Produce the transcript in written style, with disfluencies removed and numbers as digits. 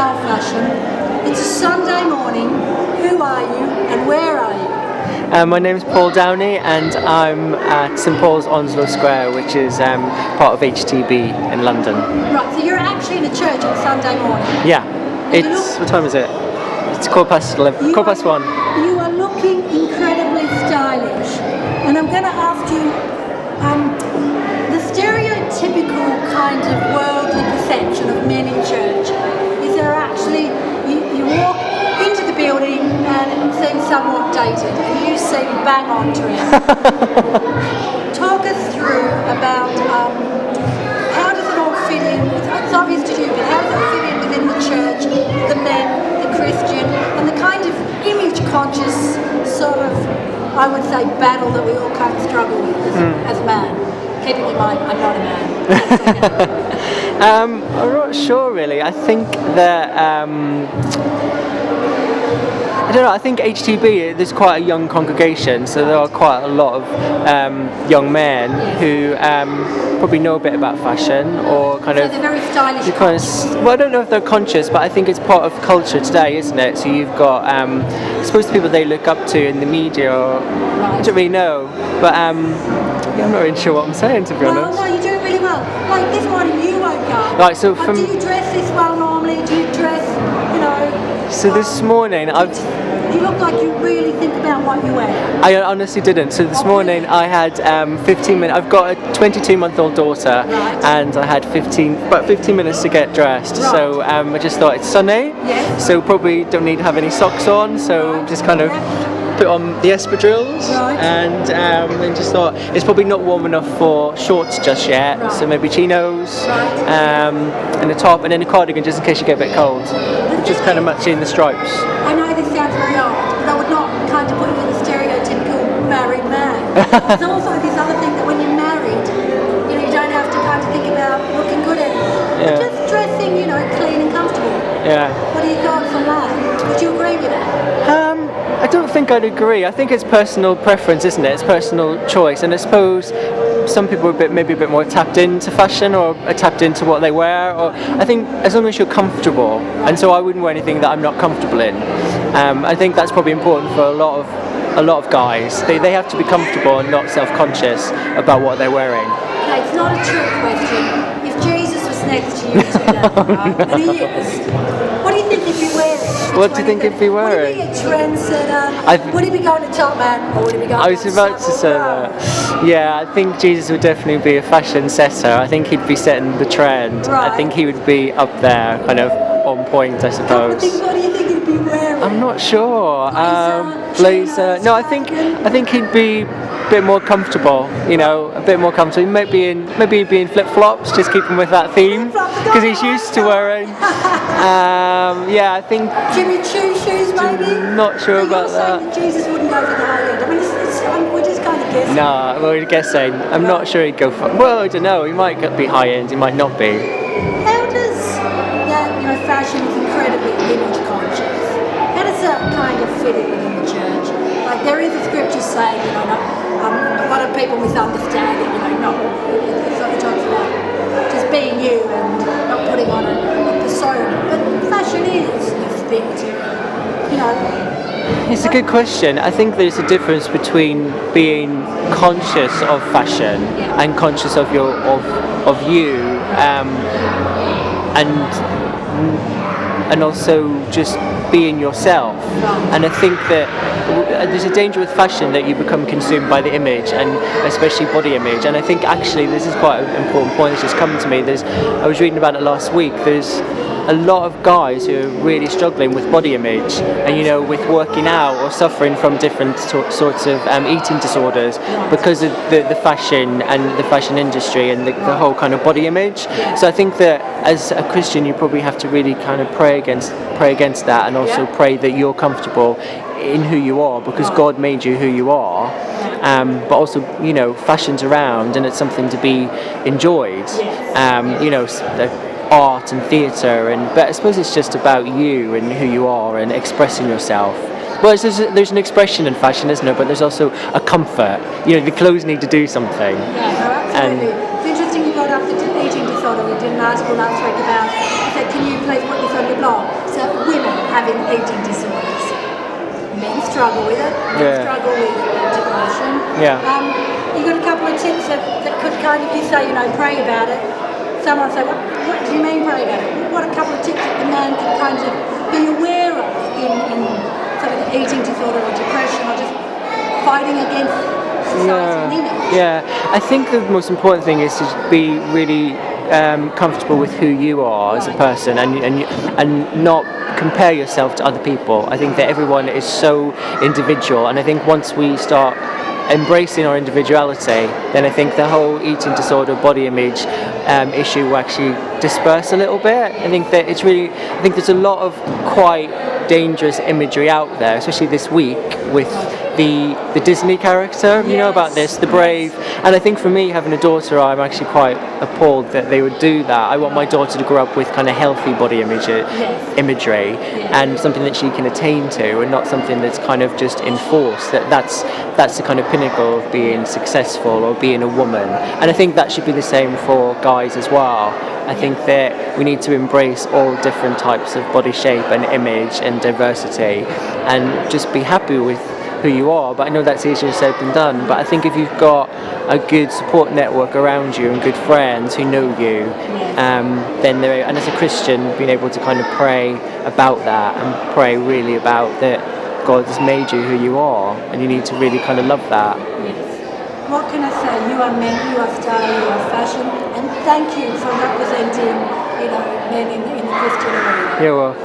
style fashion. It's a Sunday morning. Who are you and where are you? My name's Paul Downey and I'm at St Paul's Onslow Square, which is part of HTB in London. Right, so you're actually in a church on Sunday morning. Yeah, it's, what time is it? It's 1:15. 1:15. You are looking incredibly stylish, and I'm going to ask you, the stereotypical kind of worldly perception of men in church is there actually, you walk into the building and it seems somewhat dated, and you seem bang on to it. Talk us through about how does it all fit in, it's obvious to you, but how does it fit in within the church, the men, the Christian, and the kind of image-conscious sort of, I would say, battle that we all kind of struggle with as man. Keeping in mind, I'm not a man. I'm not sure really. I think that I don't know. I think HTB, there's quite a young congregation, so there are quite a lot of young men who probably know a bit about fashion, or kind of. So they're very stylish. Well, I don't know if they're conscious, but I think it's part of culture today, isn't it? So you've got, I suppose, the people they look up to in the media, or I don't really know, but yeah, I'm not really sure what I'm saying, to be honest. No, you're doing really well. Like this morning, you woke up. Right, so do you dress this well normally? Do you dress, you know? So this morning, You look like you really think about what you wear. I honestly didn't. So this morning I had 15 minutes. I've got a 22-month-old daughter, and I had about 15 minutes to get dressed. Right. So I just thought it's sunny, so probably don't need to have any socks on. So just kind of put on the espadrilles, and then just thought it's probably not warm enough for shorts just yet. So maybe chinos, and a top, and then a cardigan just in case you get a bit cold. Just kind of matching the stripes. I know this sounds very odd, but I would not kind of put you in the stereotypical married man. There's also this other thing that when you're married, you know, you don't have to kind of think about looking good anymore. Just dressing, you know, clean and comfortable. Yeah. What are your thoughts on that? Would you agree with that? I don't think I'd agree. I think it's personal preference, isn't it? It's personal choice, and I suppose some people are maybe a bit more tapped into fashion, or are tapped into what they wear. Or I think as long as you're comfortable, and so I wouldn't wear anything that I'm not comfortable in. I think that's probably important for a lot of guys. They have to be comfortable and not self-conscious about what they're wearing. Okay, it's not a trick question. If Jesus was next to you today, right, and he is, what do you think he'd be wearing? What do you think he'd be wearing? Would he be a trendsetter? Would he be going to Top Man, or would he be going I was about to say that. Yeah, I think Jesus would definitely be a fashion setter. I think he'd be setting the trend. Right. I think he would be up there, kind of on point, I suppose. What do you think he'd be wearing? I'm not sure. Blazer. No, I think he'd be a bit more comfortable. You know, a bit more comfortable. Maybe be in flip flops, just keeping with that theme, because he's used to wearing. Yeah, I think. Jimmy Choo shoes, maybe. Not sure about that. That Jesus wouldn't go for the high end. I mean, we're just kind of guessing. No, we're guessing. I'm not sure he'd go for. Well, I don't know. He might be high end. He might not be. How does that? You know, fashion is incredibly image conscious. How does that kind of fit in within the church? Like there is a scripture saying, you know, a lot of people misunderstand it. You know, not it's like it talks about just being you and not putting on a persona. But fashion is fit. You know. It's a good question. I think there's a difference between being conscious of fashion and conscious of you, and also just being yourself. And I think that there's a danger with fashion that you become consumed by the image, and especially body image. And I think actually this is quite an important point that's just come to me. I was reading about it last week. There's a lot of guys who are really struggling with body image, and you know, with working out or suffering from different sorts of eating disorders because of the fashion and the fashion industry and the whole kind of body image. So I think that as a Christian you probably have to really kind of pray against that, and also pray that you're comfortable in who you are, because God made you who you are. But also, you know, fashion's around and it's something to be enjoyed. You know, art and theatre, but I suppose it's just about you and who you are and expressing yourself. Well, there's an expression in fashion, isn't there? But there's also a comfort. You know, the clothes need to do something. Yeah, absolutely. It's interesting you brought up the eating disorder. We did an article last week about, I said, can you please put this on your blog? having eating disorders. Men struggle with it. Men Yeah. struggle with depression. Yeah. You've got a couple of tips that could kind of, you say, pray about it. Someone say, what do you mean pray about it? What a couple of tips that the man could kind of be aware of in sort of eating disorder or depression or just fighting against society's image. Yeah, I think the most important thing is to be really comfortable with who you are as a person, and not compare yourself to other people. I think that everyone is so individual, and I think once we start embracing our individuality, then I think the whole eating disorder, body image issue will actually disperse a little bit. I think there's a lot of quite dangerous imagery out there, especially this week with the Disney character, about this, the brave. And I think for me, having a daughter, I'm actually quite appalled that they would do that. I want my daughter to grow up with kind of healthy body imagery and something that she can attain to, and not something that's kind of just enforced. That's the kind of pinnacle of being successful or being a woman. And I think that should be the same for guys as well. I think that we need to embrace all different types of body shape and image and diversity, and just be happy with who you are. But I know that's easier said than done. But I think if you've got a good support network around you and good friends who know you, then and as a Christian, being able to kind of pray about that and pray really about that God has made you who you are, and you need to really kind of love that. Yes. What can I say? You are men, you are style, you are fashion, and thank you for representing, men in the Christian arena. You're welcome.